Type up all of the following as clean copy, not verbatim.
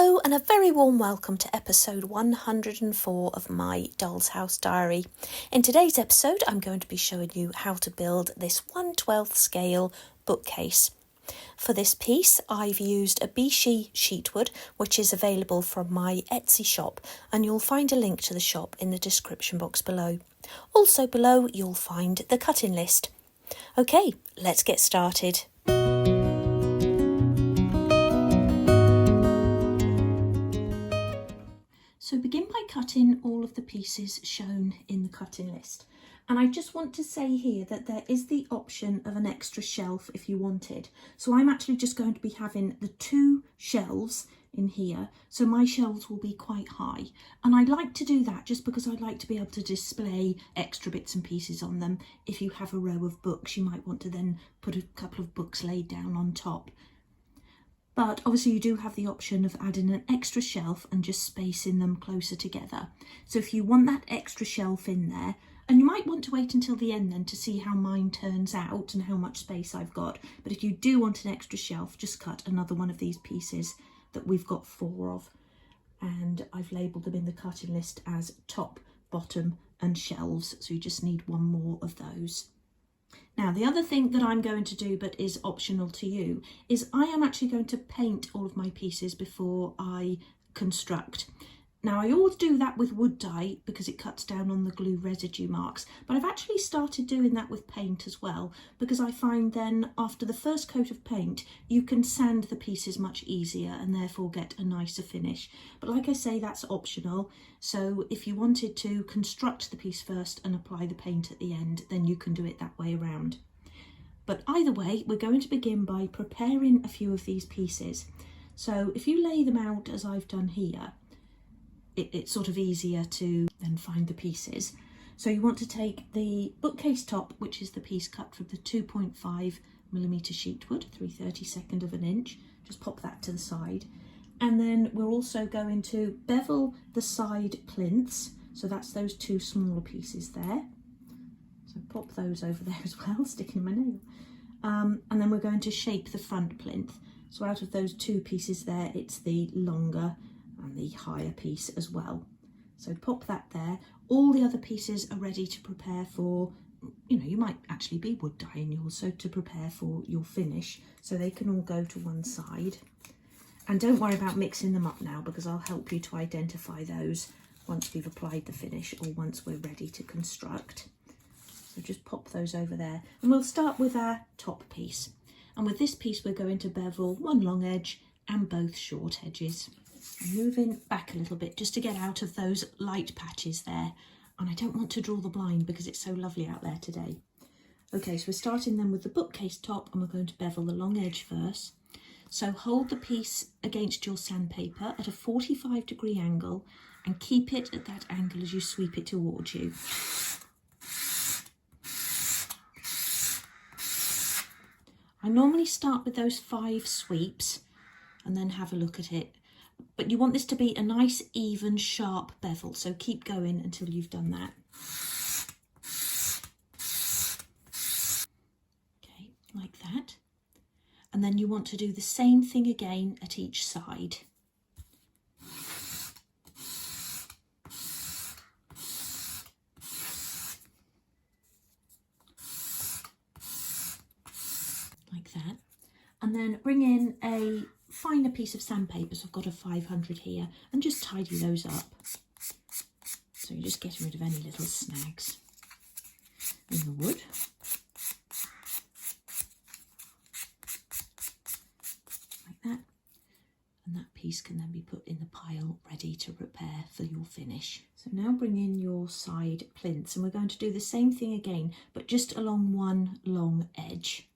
Hello and a very warm welcome to episode 104 of my Doll's House Diary. In today's episode I'm going to be showing you how to build this 1/12 scale bookcase. For this piece I've used Obeche sheetwood, which is available from my Etsy shop, and you'll find a link to the shop in the description box below. Also below you'll find the cutting list. Okay, let's get started. So begin by cutting all of the pieces shown in the cutting list. And I just want to say here that there is the option of an extra shelf if you wanted. So I'm actually just going to be having the 2 shelves in here. So my shelves will be quite high. And I like to do that just because I like to be able to display extra bits and pieces on them. If you have a row of books, you might want to then put a couple of books laid down on top. But obviously you do have the option of adding an extra shelf and just spacing them closer together. So if you want that extra shelf in there, and you might want to wait until the end then to see how mine turns out and how much space I've got. But if you do want an extra shelf, just cut another one of these pieces that we've got 4 of. And I've labelled them in the cutting list as top, bottom and shelves. So you just need 1 more of those. Now, the other thing that I'm going to do, but is optional to you, is I am actually going to paint all of my pieces before I construct. Now, I always do that with wood dye because it cuts down on the glue residue marks, but I've actually started doing that with paint as well, because I find then after the first coat of paint, you can sand the pieces much easier and therefore get a nicer finish. But like I say, that's optional. So if you wanted to construct the piece first and apply the paint at the end, then you can do it that way around. But either way, we're going to begin by preparing a few of these pieces. So if you lay them out as I've done here, it's sort of easier to then find the pieces. So you want to take the bookcase top, which is the piece cut from the 2.5mm sheetwood, 3/32 of an inch, just pop that to the side. And then we're also going to bevel the side plinths, so that's those 2 smaller pieces there. So pop those over there as well, sticking my nail. And then we're going to shape the front plinth. So out of those 2 pieces there, it's the longer and the higher piece as well. So pop that there. All the other pieces are ready to prepare for, you might actually be wood dyeing yours, so to prepare for your finish. So they can all go to one side. And don't worry about mixing them up now, because I'll help you to identify those once we've applied the finish or once we're ready to construct. So just pop those over there. And we'll start with our top piece. And with this piece, we're going to bevel 1 long edge and both short edges. Moving back a little bit just to get out of those light patches there, and I don't want to draw the blind because it's so lovely out there today. Okay, so we're starting then with the bookcase top, and we're going to bevel the long edge first. So hold the piece against your sandpaper at a 45-degree angle and keep it at that angle as you sweep it towards you. I normally start with those 5 sweeps and then have a look at it. But you want this to be a nice, even, sharp bevel, so keep going until you've done that. Okay, like that. And then you want to do the same thing again at each side. Like that. And then bring in a finer piece of sandpaper, so I've got a 500 here, and just tidy those up. So you're just getting rid of any little snags in the wood. Like that. And that piece can then be put in the pile ready to prepare for your finish. So now bring in your side plinths, and we're going to do the same thing again, but just along 1 long edge.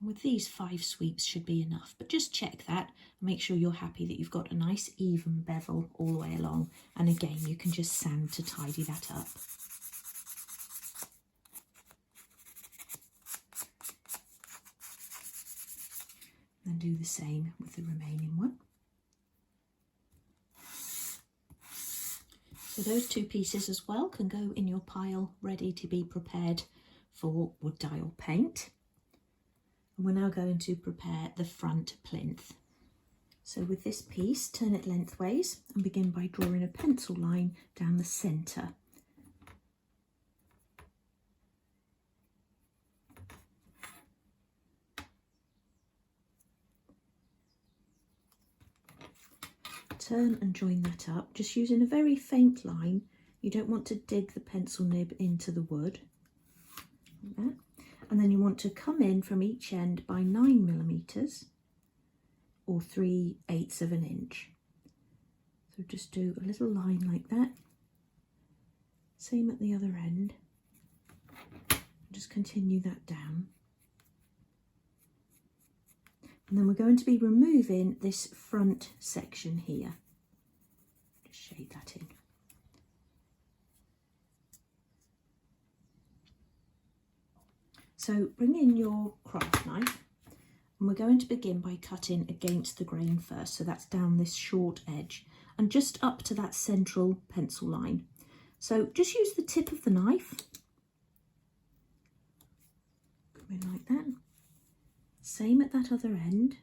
With these 5 sweeps should be enough, but just check that and make sure you're happy that you've got a nice even bevel all the way along. And again, you can just sand to tidy that up. And do the same with the remaining one. So those two pieces as well can go in your pile ready to be prepared for wood dye or paint. And we're now going to prepare the front plinth. So with this piece, turn it lengthways and begin by drawing a pencil line down the centre. Turn and join that up, just using a very faint line. You don't want to dig the pencil nib into the wood. Like that. And then you want to come in from each end by 9mm or 3/8 of an inch. So just do a little line like that. Same at the other end. Just continue that down. And then we're going to be removing this front section here. Just shade that in. So bring in your craft knife and we're going to begin by cutting against the grain first. So that's down this short edge and just up to that central pencil line. So just use the tip of the knife. Come in like that. Same at that other end.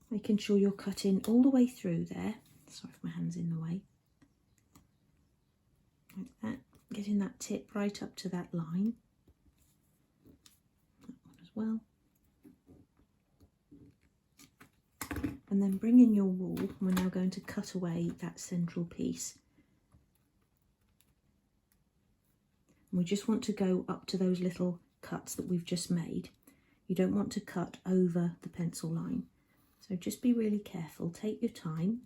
Making sure you're cutting all the way through there. Sorry if my hand's in the way. Like that. Getting that tip right up to that line. That one as well. And then bring in your wool. We're now going to cut away that central piece. And we just want to go up to those little cuts that we've just made. You don't want to cut over the pencil line. So just be really careful, take your time.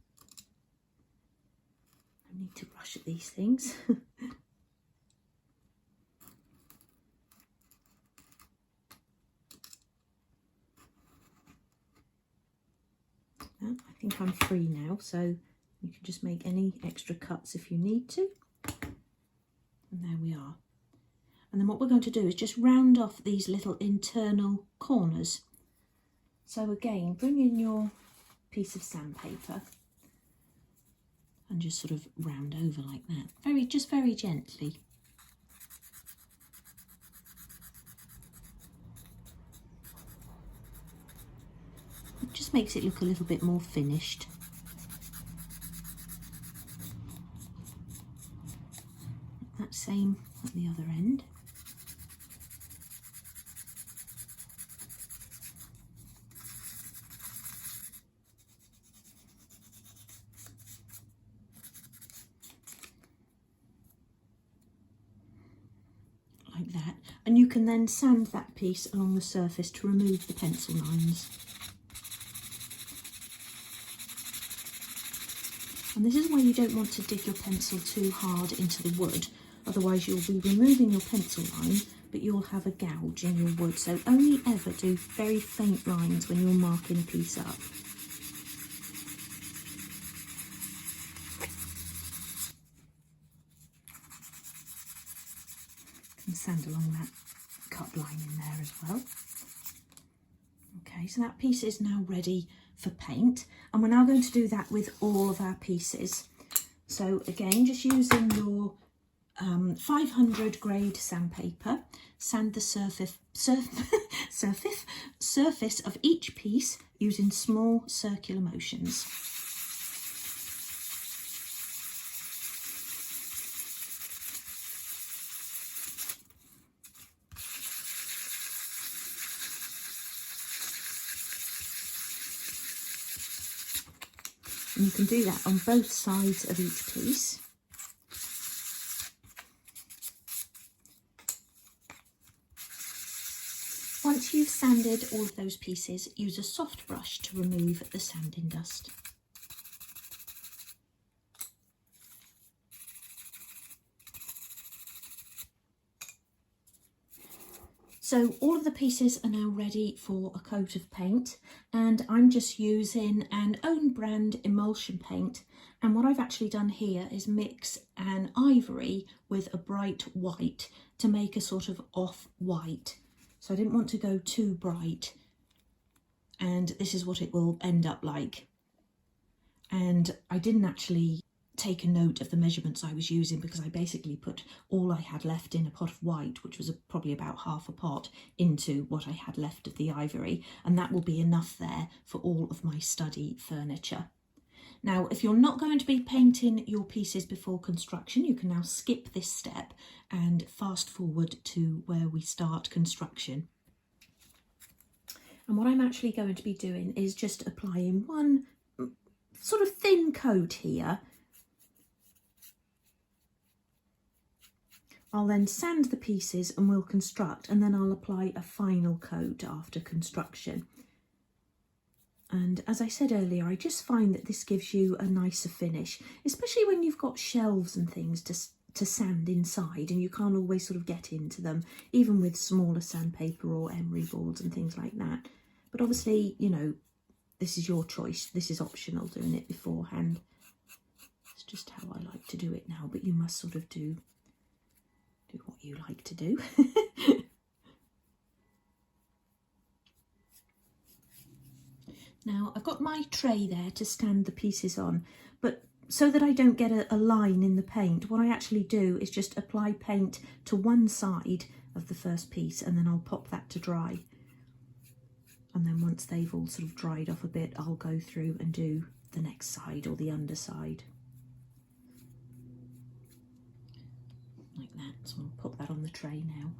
No need to rush at these things. I think I'm free now, so you can just make any extra cuts if you need to. And there we are. And then what we're going to do is just round off these little internal corners. So again, bring in your piece of sandpaper and just sort of round over like that. Just very gently. It just makes it look a little bit more finished. That same at the other end. Like that, and you can then sand that piece along the surface to remove the pencil lines. And this is why you don't want to dig your pencil too hard into the wood, otherwise you'll be removing your pencil line but you'll have a gouge in your wood. So only ever do very faint lines when you're marking a piece up. And sand along that cut line in there as well. Okay, so that piece is now ready for paint, and we're now going to do that with all of our pieces. So again, just using your 500 grade sandpaper, sand the surface of each piece using small circular motions. And you can do that on both sides of each piece. Once you've sanded all of those pieces, use a soft brush to remove the sanding dust. So all of the pieces are now ready for a coat of paint, and I'm just using an own brand emulsion paint, and what I've actually done here is mix an ivory with a bright white to make a sort of off-white. So I didn't want to go too bright, and this is what it will end up like. And I didn't actually take a note of the measurements I was using, because I basically put all I had left in a pot of white, which was probably about half a pot, into what I had left of the ivory, and that will be enough there for all of my study furniture. Now, if you're not going to be painting your pieces before construction, you can now skip this step and fast forward to where we start construction. And what I'm actually going to be doing is just applying one sort of thin coat here. I'll then sand the pieces and we'll construct, and then I'll apply a final coat after construction. And as I said earlier, I just find that this gives you a nicer finish, especially when you've got shelves and things to sand inside and you can't always sort of get into them, even with smaller sandpaper or emery boards and things like that. But obviously, you know, this is your choice. This is optional, doing it beforehand. It's just how I like to do it now, but you must sort of do what you like to do. Now, I've got my tray there to stand the pieces on, but so that I don't get a line in the paint, what I actually do is just apply paint to one side of the first piece, and then I'll pop that to dry. And then once they've all sort of dried off a bit, I'll go through and do the next side or the underside. Like that. So I'll pop that on the tray now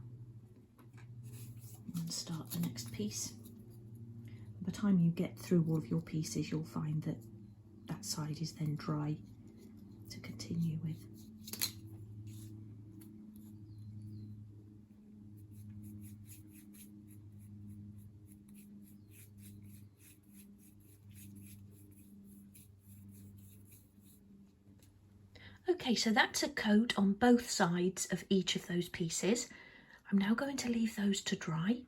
and start the next piece. By the time you get through all of your pieces, you'll find that that side is then dry to continue with. Okay, so that's a coat on both sides of each of those pieces. I'm now going to leave those to dry.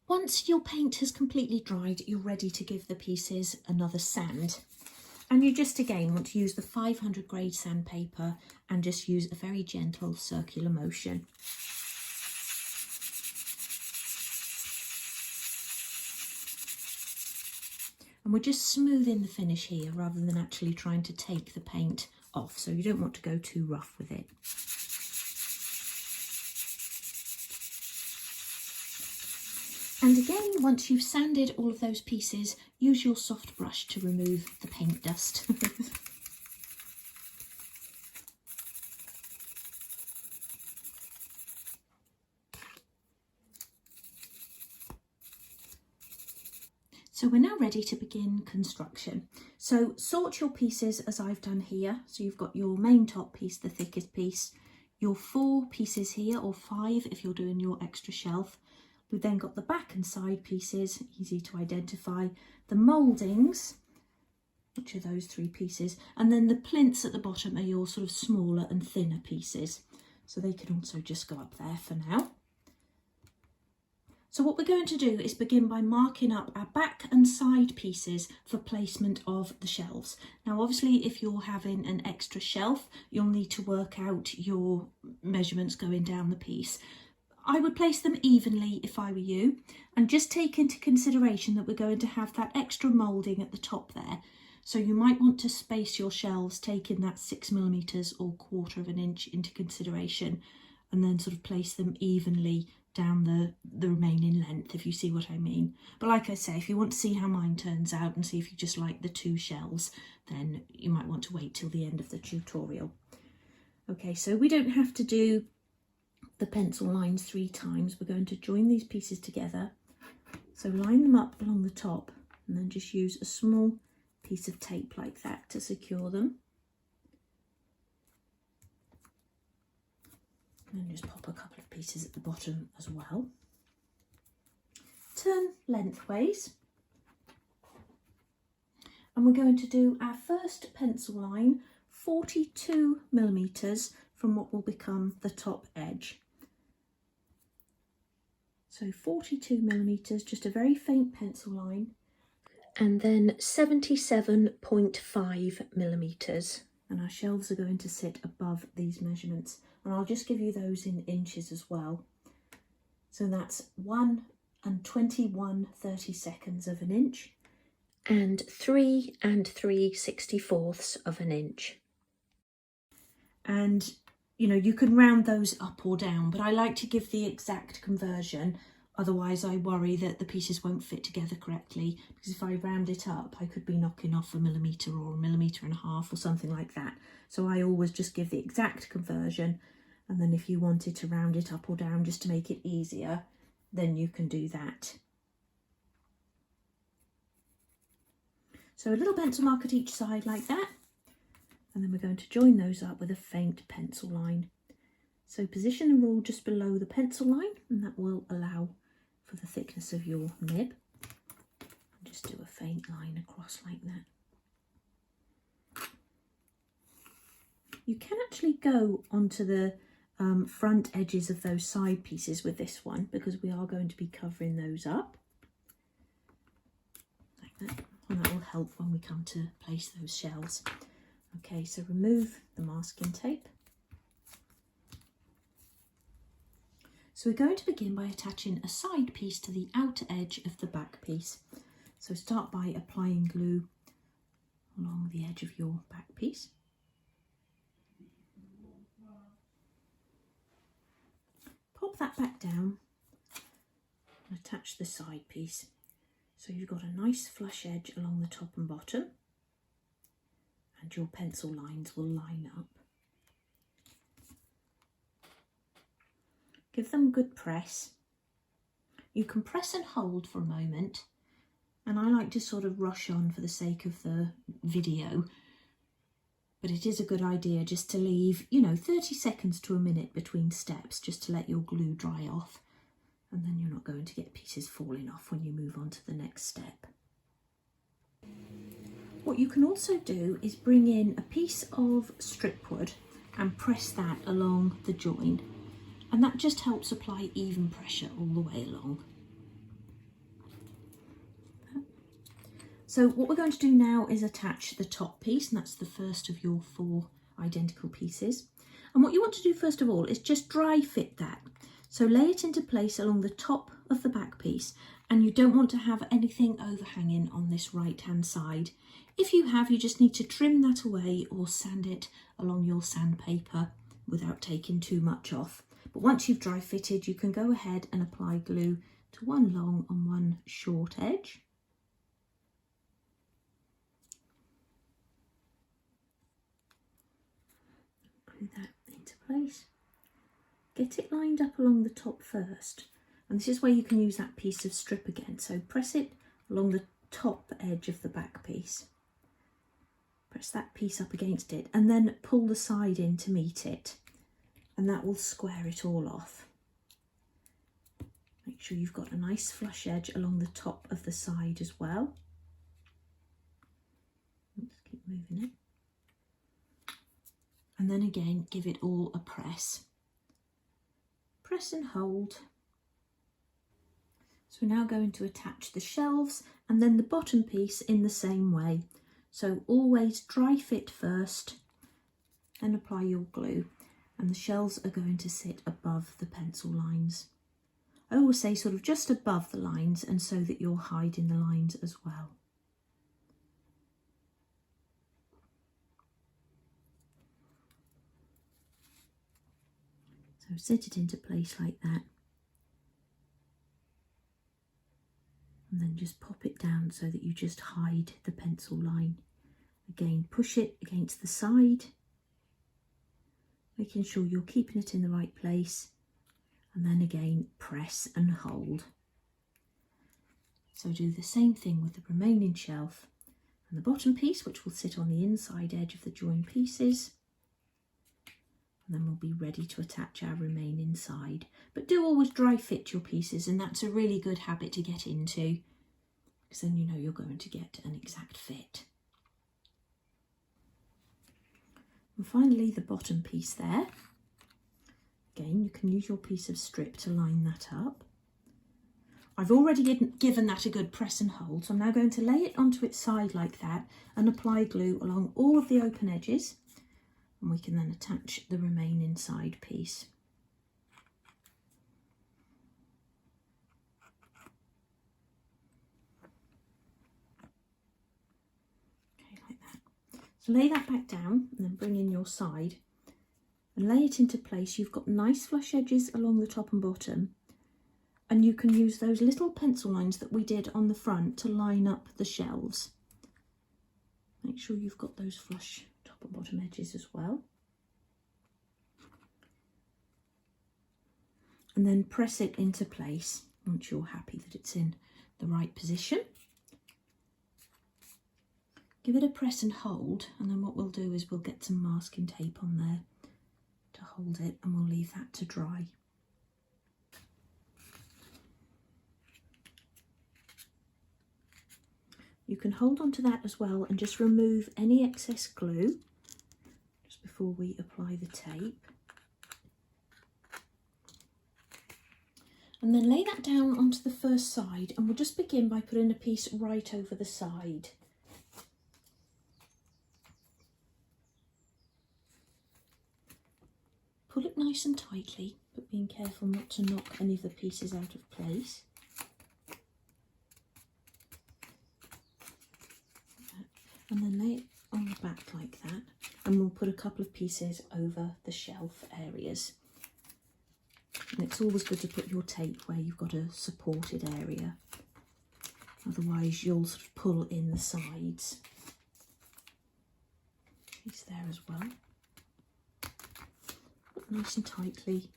Once your paint has completely dried, you're ready to give the pieces another sand. And you just again want to use the 500 grade sandpaper and just use a very gentle circular motion. And we're just smoothing the finish here rather than actually trying to take the paint off, so you don't want to go too rough with it. And again, once you've sanded all of those pieces, use your soft brush to remove the paint dust. So we're now ready to begin construction. So sort your pieces as I've done here. So you've got your main top piece, the thickest piece, your 4 pieces here, or 5 if you're doing your extra shelf. We've then got the back and side pieces, easy to identify, the mouldings, which are those 3 pieces, and then the plinths at the bottom are your sort of smaller and thinner pieces. So they can also just go up there for now. So what we're going to do is begin by marking up our back and side pieces for placement of the shelves. Now obviously if you're having an extra shelf, you'll need to work out your measurements going down the piece. I would place them evenly if I were you, and just take into consideration that we're going to have that extra moulding at the top there. So you might want to space your shelves, taking that 6mm or 1/4 of an inch into consideration, and then sort of place them evenly down the remaining length, if you see what I mean. But like I say, if you want to see how mine turns out and see if you just like the 2 shelves, then you might want to wait till the end of the tutorial. Okay, so we don't have to do the pencil lines 3 times. We're going to join these pieces together. So line them up along the top and then just use a small piece of tape like that to secure them. And just pop a couple of pieces at the bottom as well. Turn lengthways. And we're going to do our first pencil line 42mm from what will become the top edge. So 42mm, just a very faint pencil line. And then 77.5mm. And our shelves are going to sit above these measurements. And I'll just give you those in inches as well. So that's 1 and 21/32 of an inch. and 3 3/64 of an inch. And you know, you can round those up or down, but I like to give the exact conversion. Otherwise I worry that the pieces won't fit together correctly, because if I round it up, I could be knocking off 1 millimetre or 1.5 millimetres or something like that. So I always just give the exact conversion, and then if you wanted to round it up or down just to make it easier, then you can do that. So a little pencil mark at each side like that, and then we're going to join those up with a faint pencil line. So position the rule just below the pencil line, and that will allow for the thickness of your nib. And just do a faint line across like that. You can actually go onto the front edges of those side pieces with this one, because we are going to be covering those up like that, and that will help when we come to place those shells. Okay, so remove the masking tape. So we're going to begin by attaching a side piece to the outer edge of the back piece. So start by applying glue along the edge of your back piece. Pop that back down and attach the side piece. So you've got a nice flush edge along the top and bottom, and your pencil lines will line up. Give them a good press. You can press and hold for a moment, and I like to sort of rush on for the sake of the video, but it is a good idea just to leave, you know, 30 seconds to a minute between steps, just to let your glue dry off, and then you're not going to get pieces falling off when you move on to the next step. What you can also do is bring in a piece of strip wood and press that along the join, and that just helps apply even pressure all the way along. So what we're going to do now is attach the top piece, and that's the first of your 4 identical pieces. And what you want to do first of all is just dry fit that. So lay it into place along the top of the back piece, and you don't want to have anything overhanging on this right hand side. If you have, you just need to trim that away or sand it along your sandpaper without taking too much off. But once you've dry fitted, you can go ahead and apply glue to one long and one short edge. Glue that into place. Get it lined up along the top first, and this is where you can use that piece of strip again. So press it along the top edge of the back piece. Press that piece up against it, and then pull the side in to meet it, and that will square it all off. Make sure you've got a nice flush edge along the top of the side as well. Let's keep moving it. And then again, give it all a press. Press and hold. So we're now going to attach the shelves and then the bottom piece in the same way. So always dry fit first, then apply your glue, and the shelves are going to sit above the pencil lines. I always say sort of just above the lines, and so that you're hiding the lines as well. So set it into place like that, and then just pop it down so that you just hide the pencil line. Again, push it against the side, making sure you're keeping it in the right place, and then again press and hold. So do the same thing with the remaining shelf and the bottom piece, which will sit on the inside edge of the joined pieces, and then we'll be ready to attach our remaining side. But do always dry fit your pieces, and that's a really good habit to get into, because then you know you're going to get an exact fit. And finally, the bottom piece there. Again, you can use your piece of strip to line that up. I've already given that a good press and hold, so I'm now going to lay it onto its side like that and apply glue along all of the open edges, and we can then attach the remaining side piece. So lay that back down and then bring in your side and lay it into place. You've got nice flush edges along the top and bottom, and you can use those little pencil lines that we did on the front to line up the shelves. Make sure you've got those flush top and bottom edges as well. And then press it into place once you're happy that it's in the right position. Give it a press and hold, and then what we'll do is we'll get some masking tape on there to hold it, and we'll leave that to dry. You can hold on to that as well and just remove any excess glue just before we apply the tape. And then lay that down onto the first side, and we'll just begin by putting a piece right over the side. Pull it nice and tightly, but being careful not to knock any of the pieces out of place. And then lay it on the back like that, and we'll put a couple of pieces over the shelf areas. And it's always good to put your tape where you've got a supported area, otherwise you'll sort of pull in the sides. Piece there as well. Put nice and tightly,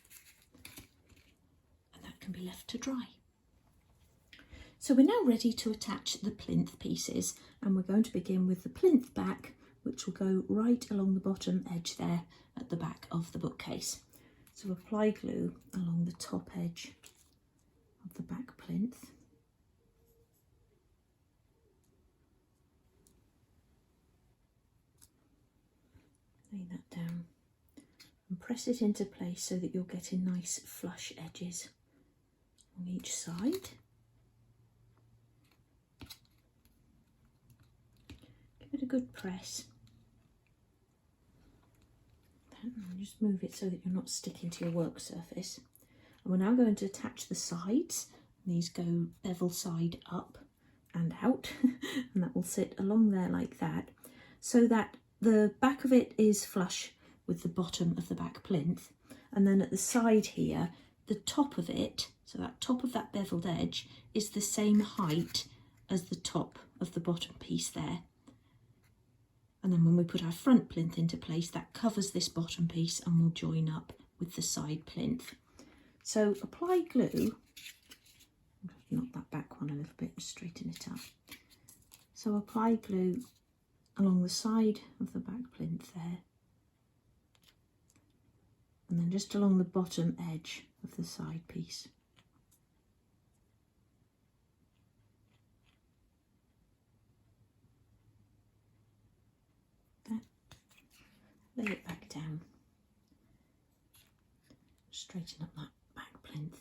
and that can be left to dry. So we're now ready to attach the plinth pieces, and we're going to begin with the plinth back, which will go right along the bottom edge there at the back of the bookcase. So apply glue along the top edge of the back plinth. Lay that down and press it into place so that you're getting nice flush edges on each side. Give it a good press. And just move it so that you're not sticking to your work surface. And we're now going to attach the sides. These go bevel side up and out, and that will sit along there like that, so that the back of it is flush with the bottom of the back plinth, and then at the side here, the top of it, so that top of that beveled edge, is the same height as the top of the bottom piece there. And then when we put our front plinth into place, that covers this bottom piece and will join up with the side plinth. So apply glue, knock that back one a little bit, straighten it up. So apply glue along the side of the back plinth there, and then just along the bottom edge of the side piece. Lay it back down, straighten up that back plinth,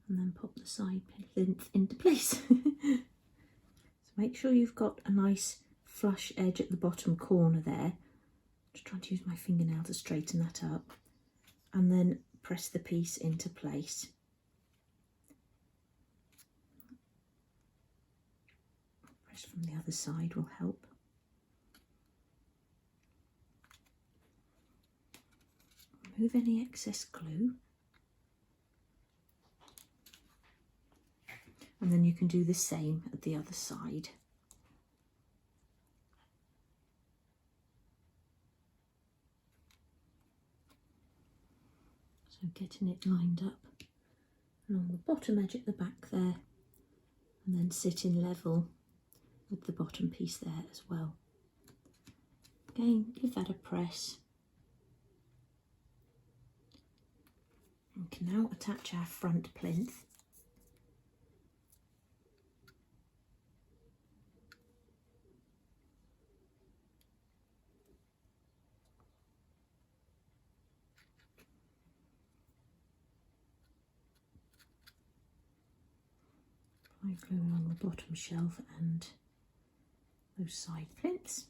and then pop the side plinth into place. So make sure you've got a nice flush edge at the bottom corner there. Just trying to use my fingernail to straighten that up, and then press the piece into place. Press from the other side will help. Remove any excess glue, and then you can do the same at the other side. So getting it lined up along the bottom edge at the back there, and then sitting level with the bottom piece there as well. Again, give that a press. We can now attach our front plinth. Apply glue along the bottom shelf and those side plinths.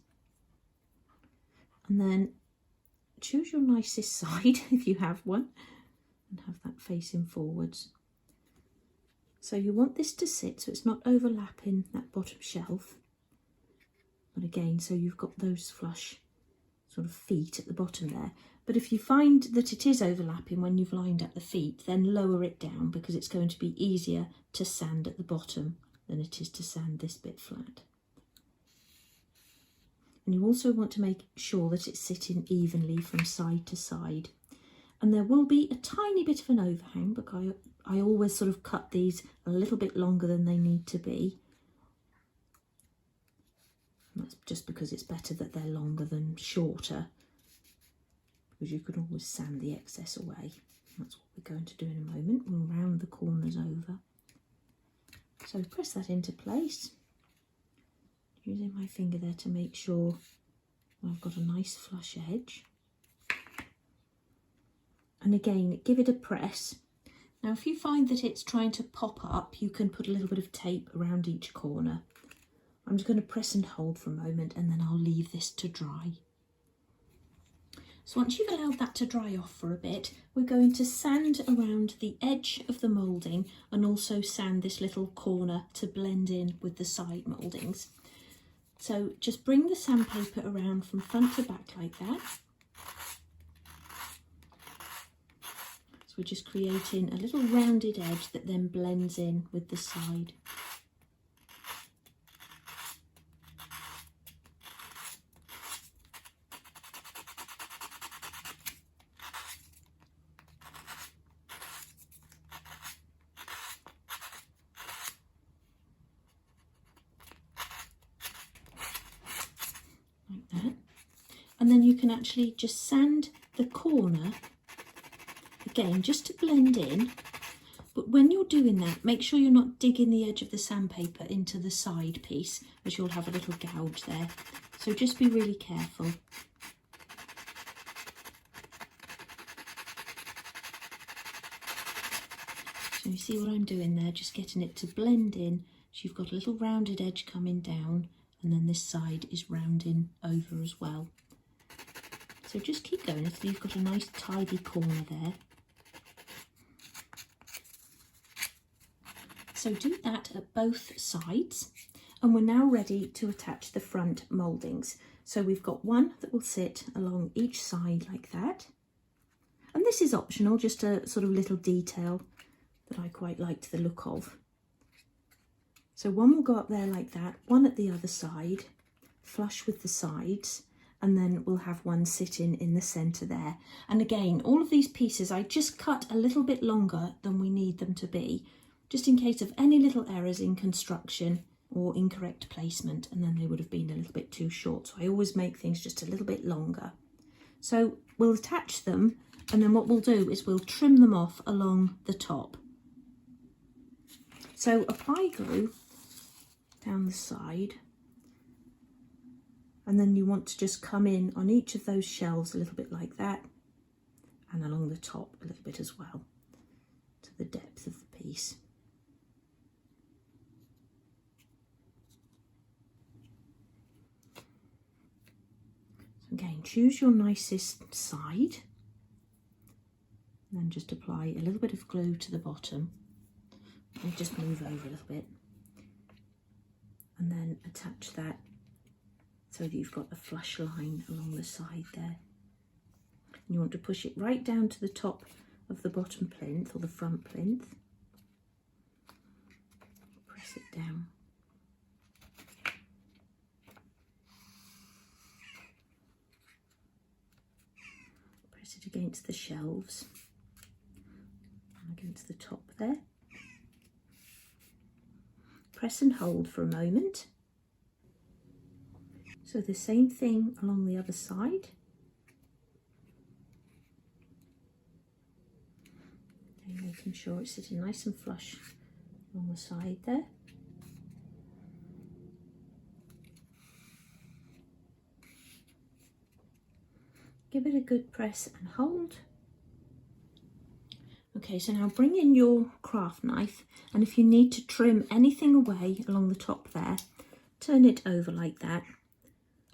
And then choose your nicest side if you have one, and have that facing forwards. So you want this to sit so it's not overlapping that bottom shelf, But again, so you've got those flush sort of feet at the bottom there. But if you find that it is overlapping when you've lined up the feet, then lower it down, because it's going to be easier to sand at the bottom than it is to sand this bit flat. And you also want to make sure that it's sitting evenly from side to side. And there will be a tiny bit of an overhang, because I always sort of cut these a little bit longer than they need to be. And that's just because it's better that they're longer than shorter, because you could always sand the excess away. That's what we're going to do in a moment. We'll round the corners over. So press that into place, using my finger there to make sure I've got a nice flush edge. And again, give it a press. Now if you find that it's trying to pop up, you can put a little bit of tape around each corner. I'm just going to press and hold for a moment, and then I'll leave this to dry. So once you've allowed that to dry off for a bit, we're going to sand around the edge of the moulding and also sand this little corner to blend in with the side mouldings. So just bring the sandpaper around from front to back like that. So we're just creating a little rounded edge that then blends in with the side. Like that. And then you can actually just sand the corner again, just to blend in. But when you're doing that, make sure you're not digging the edge of the sandpaper into the side piece, as you'll have a little gouge there. So just be really careful. So you see what I'm doing there, just getting it to blend in. So you've got a little rounded edge coming down, and then this side is rounding over as well. So just keep going until you've got a nice tidy corner there. So do that at both sides, and we're now ready to attach the front mouldings. So we've got one that will sit along each side like that. And this is optional, just a sort of little detail that I quite liked the look of. So one will go up there like that, one at the other side, flush with the sides, and then we'll have one sitting in the centre there. And again, all of these pieces I just cut a little bit longer than we need them to be, just in case of any little errors in construction or incorrect placement, and then they would have been a little bit too short. So I always make things just a little bit longer. So we'll attach them, and then what we'll do is we'll trim them off along the top. So apply glue down the side, and then you want to just come in on each of those shelves a little bit like that, and along the top a little bit as well, to the depth of the piece. So again, choose your nicest side, and then just apply a little bit of glue to the bottom, and just move over a little bit, and then attach that so that you've got a flush line along the side there. And you want to push it right down to the top of the bottom plinth, or the front plinth. Press it down. Press it against the shelves, and against the top there. Press and hold for a moment. So the same thing along the other side. Okay, making sure it's sitting nice and flush along the side there. Give it a good press and hold. Okay, so now bring in your craft knife, and if you need to trim anything away along the top there, turn it over like that,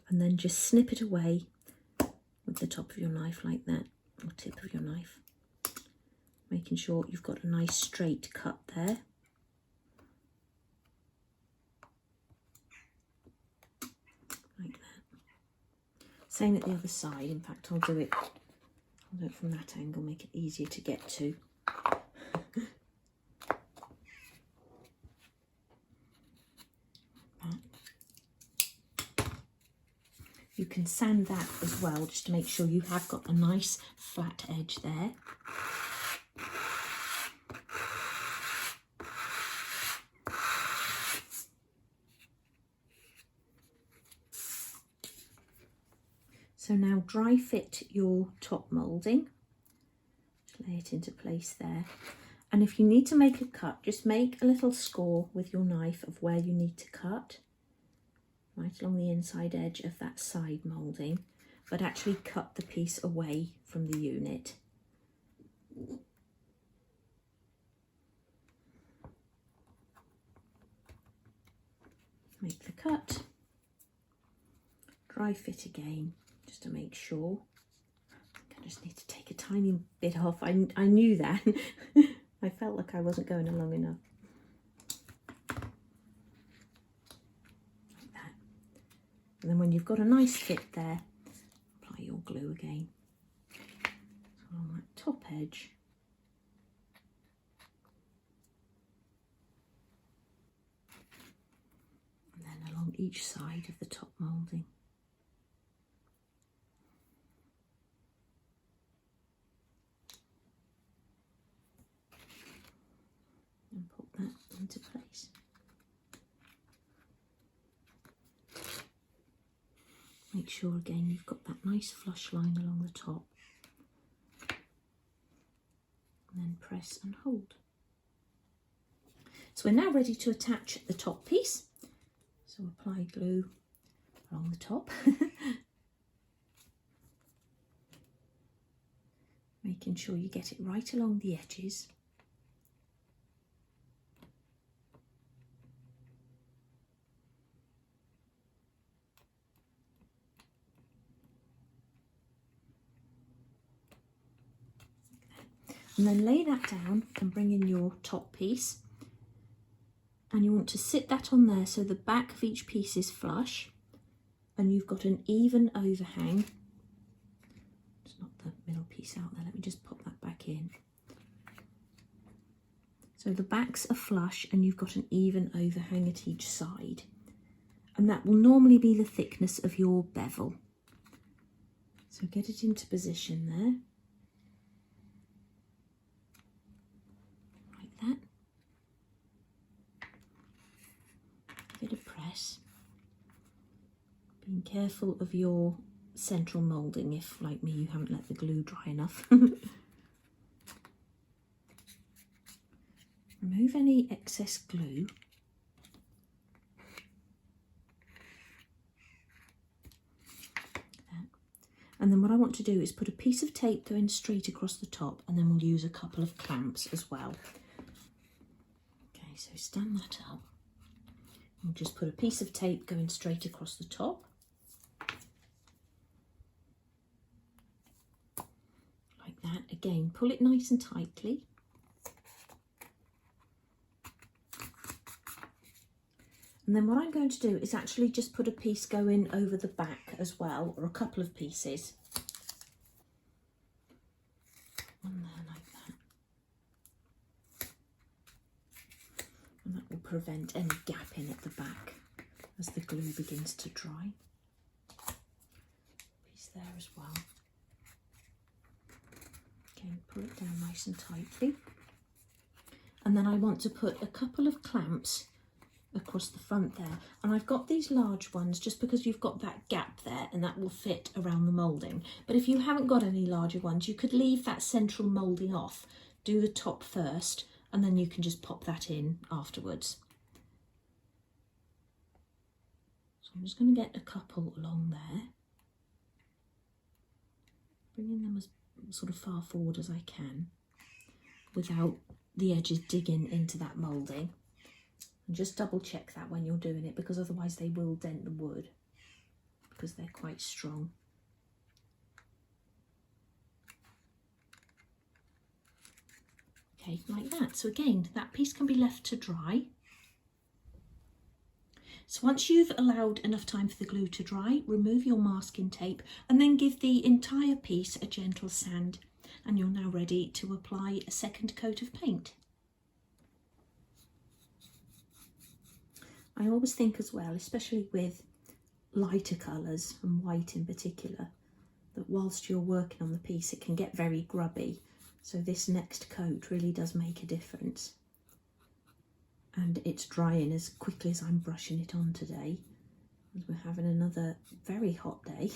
and then just snip it away with the top of your knife like that, or tip of your knife, making sure you've got a nice straight cut there. Same at the other side. In fact, I'll do it from that angle, make it easier to get to. You can sand that as well, just to make sure you have got a nice flat edge there. So now dry fit your top moulding. Just lay it into place there. And if you need to make a cut, just make a little score with your knife of where you need to cut. Right along the inside edge of that side moulding, but actually cut the piece away from the unit. Make the cut, dry fit again, just to make sure. I just need to take a tiny bit off. I knew that. I felt like I wasn't going along enough. And then when you've got a nice fit there, apply your glue again. So on that top edge. And then along each side of the top moulding. And put that into place. Make sure again you've got that nice flush line along the top. And then press and hold. So we're now ready to attach the top piece. So apply glue along the top. Making sure you get it right along the edges. And then lay that down and bring in your top piece. And you want to sit that on there so the back of each piece is flush and you've got an even overhang. Just knock the middle piece out there. Let me just pop that back in. So the backs are flush and you've got an even overhang at each side. And that will normally be the thickness of your bevel. So get it into position there. That. Bit of press. Being careful of your central moulding if, like me, you haven't let the glue dry enough. Remove any excess glue. And then what I want to do is put a piece of tape going straight across the top, and then we'll use a couple of clamps as well. So stand that up. We'll just put a piece of tape going straight across the top. Like that. Again, pull it nice and tightly. And then what I'm going to do is actually just put a piece going over the back as well, or a couple of pieces. One there like that. And that will prevent any gapping at the back as the glue begins to dry. Piece there as well. Okay, pull it down nice and tightly. And then I want to put a couple of clamps across the front there. And I've got these large ones just because you've got that gap there and that will fit around the moulding. But if you haven't got any larger ones, you could leave that central moulding off. Do the top first, and then you can just pop that in afterwards. So I'm just going to get a couple along there, bringing them as sort of far forward as I can without the edges digging into that moulding. And just double check that when you're doing it, because otherwise they will dent the wood because they're quite strong. Okay, like that. So again, that piece can be left to dry. So once you've allowed enough time for the glue to dry, remove your masking tape and then give the entire piece a gentle sand. And you're now ready to apply a second coat of paint. I always think as well, especially with lighter colours and white in particular, that whilst you're working on the piece it can get very grubby. So this next coat really does make a difference. And it's drying as quickly as I'm brushing it on today, as we're having another very hot day.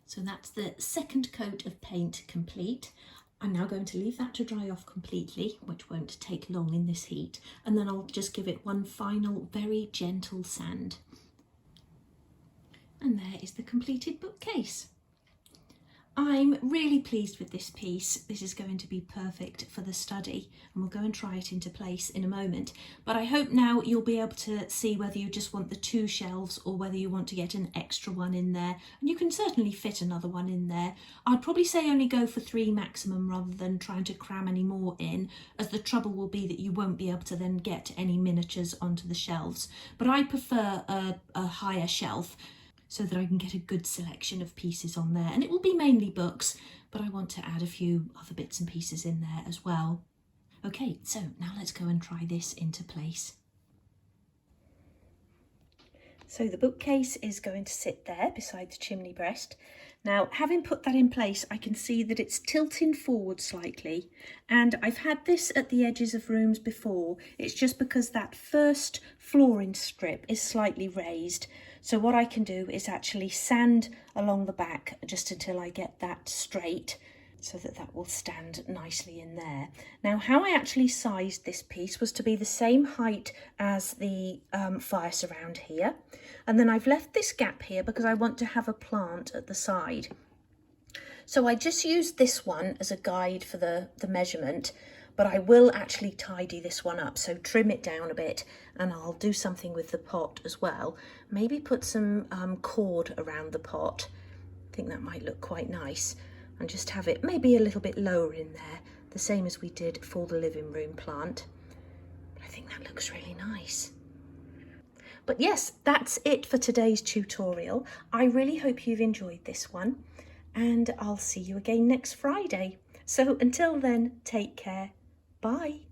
So that's the second coat of paint complete. I'm now going to leave that to dry off completely, which won't take long in this heat, and then I'll just give it one final very gentle sand. And there is the completed bookcase. I'm really pleased with this piece. This is going to be perfect for the study, and we'll go and try it into place in a moment. But I hope now you'll be able to see whether you just want the 2 shelves or whether you want to get an extra one in there. And you can certainly fit another one in there. I'd probably say only go for 3 maximum rather than trying to cram any more in, as the trouble will be that you won't be able to then get any miniatures onto the shelves. But I prefer a higher shelf, so that I can get a good selection of pieces on there. And it will be mainly books, but I want to add a few other bits and pieces in there as well. Okay, so now let's go and try this into place. So the bookcase is going to sit there beside the chimney breast. Now, having put that in place, I can see that it's tilting forward slightly, and I've had this at the edges of rooms before. It's just because that first flooring strip is slightly raised. So what I can do is actually sand along the back just until I get that straight, so that that will stand nicely in there. Now, how I actually sized this piece was to be the same height as the fire surround here. And then I've left this gap here because I want to have a plant at the side. So I just used this one as a guide for the measurement, but I will actually tidy this one up, so trim it down a bit, and I'll do something with the pot as well. Maybe put some cord around the pot. I think that might look quite nice. And just have it maybe a little bit lower in there, the same as we did for the living room plant. I think that looks really nice. But yes, that's it for today's tutorial. I really hope you've enjoyed this one, and I'll see you again next Friday. So until then, take care. Bye.